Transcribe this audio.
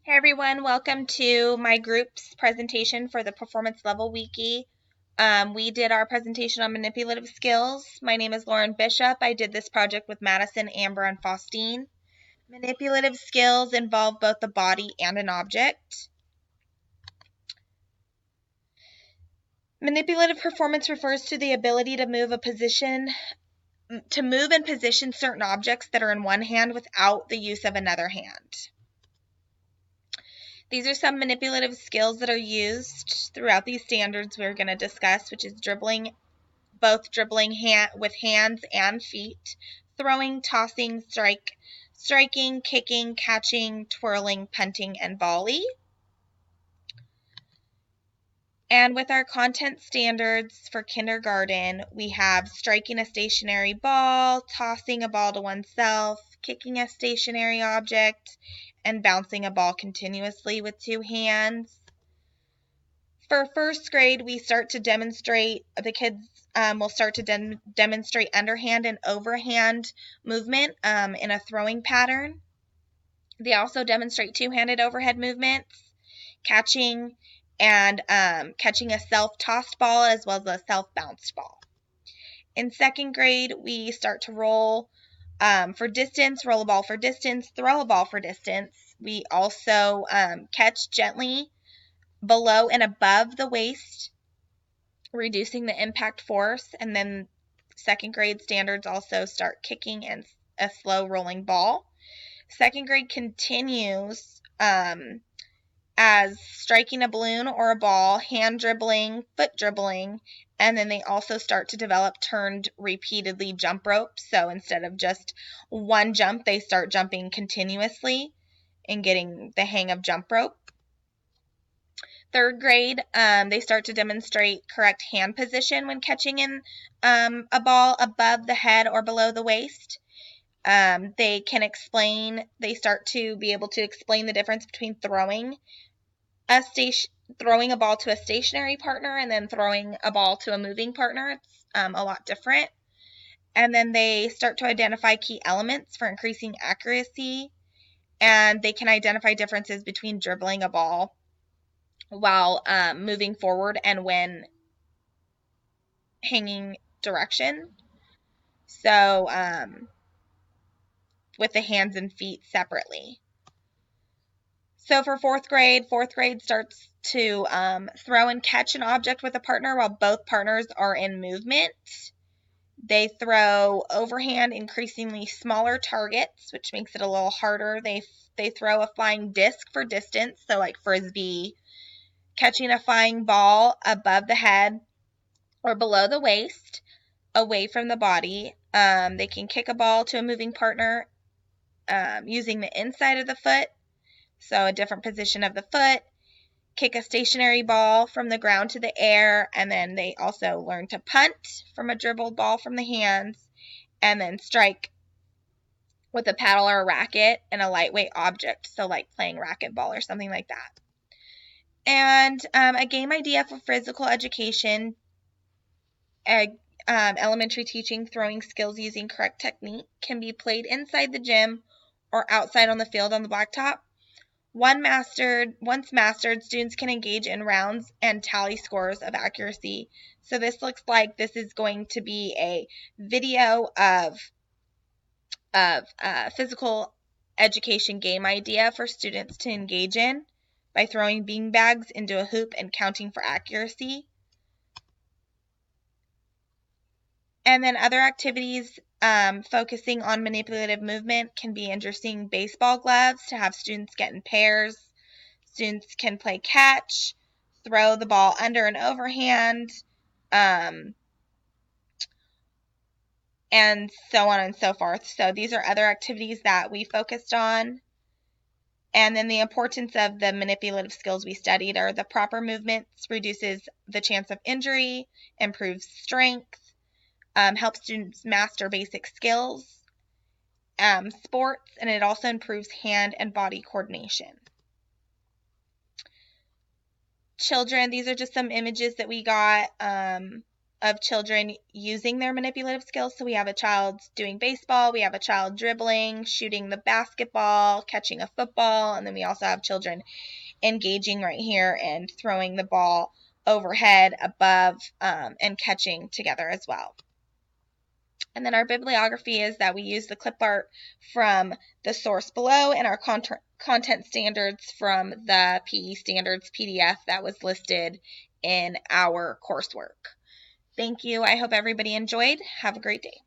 Hey everyone, welcome to my group's presentation for the Performance Level Wiki. We did our presentation on manipulative skills. My name is Lauren Bishop. I did this project with Madison, Amber, and Faustine. Manipulative skills involve both the body and an object. Manipulative performance refers to the ability to move and position certain objects that are in one hand without the use of another hand. These are some manipulative skills that are used throughout these standards we're going to discuss, which is dribbling with hands and feet, throwing, tossing, striking, kicking, catching, twirling, punting, and volley. And with our content standards for kindergarten, we have striking a stationary ball, tossing a ball to oneself, kicking a stationary object, and bouncing a ball continuously with two hands. For first grade, we start to demonstrate, the kids will start to demonstrate underhand and overhand movement in a throwing pattern. They also demonstrate two-handed overhead movements, catching a self-tossed ball as well as a self-bounced ball. In second grade, we start to roll for distance, roll a ball for distance, throw a ball for distance. We also catch gently below and above the waist, reducing the impact force. And then second grade standards also start kicking and a slow rolling ball. Second grade continues as striking a balloon or a ball, hand dribbling, foot dribbling, and then they also start to develop turned repeatedly jump ropes. So instead of just one jump, they start jumping continuously and getting the hang of jump rope. Third grade, they start to demonstrate correct hand position when catching in a ball above the head or below the waist. They start to be able to explain the difference between throwing a ball to a stationary partner and then throwing a ball to a moving partner. It's a lot different. And then they start to identify key elements for increasing accuracy, and they can identify differences between dribbling a ball while moving forward and when hanging direction. So with the hands and feet separately. So for fourth grade starts to throw and catch an object with a partner while both partners are in movement. They throw overhand increasingly smaller targets, which makes it a little harder. They throw a flying disc for distance, so like frisbee, catching a flying ball above the head or below the waist, away from the body. They can kick a ball to a moving partner using the inside of the foot, so a different position of the foot, kick a stationary ball from the ground to the air, and then they also learn to punt from a dribbled ball from the hands, and then strike with a paddle or a racket and a lightweight object, so like playing racquetball or something like that. And a game idea for physical education, elementary teaching, throwing skills using correct technique can be played inside the gym or outside on the field on the blacktop. Once mastered, students can engage in rounds and tally scores of accuracy. So this looks like this is going to be a video of physical education game idea for students to engage in by throwing beanbags into a hoop and counting for accuracy. And then other activities focusing on manipulative movement can be interesting baseball gloves to have students get in pairs. Students can play catch, throw the ball under and overhand, and so on and so forth. So these are other activities that we focused on. And then the importance of the manipulative skills we studied are the proper movements reduces the chance of injury, improves strength, helps students master basic skills, sports, and it also improves hand and body coordination. Children, these are just some images that we got of children using their manipulative skills. So we have a child doing baseball, we have a child dribbling, shooting the basketball, catching a football, and then we also have children engaging right here and throwing the ball overhead, above, and catching together as well. And then our bibliography is that we use the clip art from the source below and our content standards from the PE standards PDF that was listed in our coursework. Thank you. I hope everybody enjoyed. Have a great day.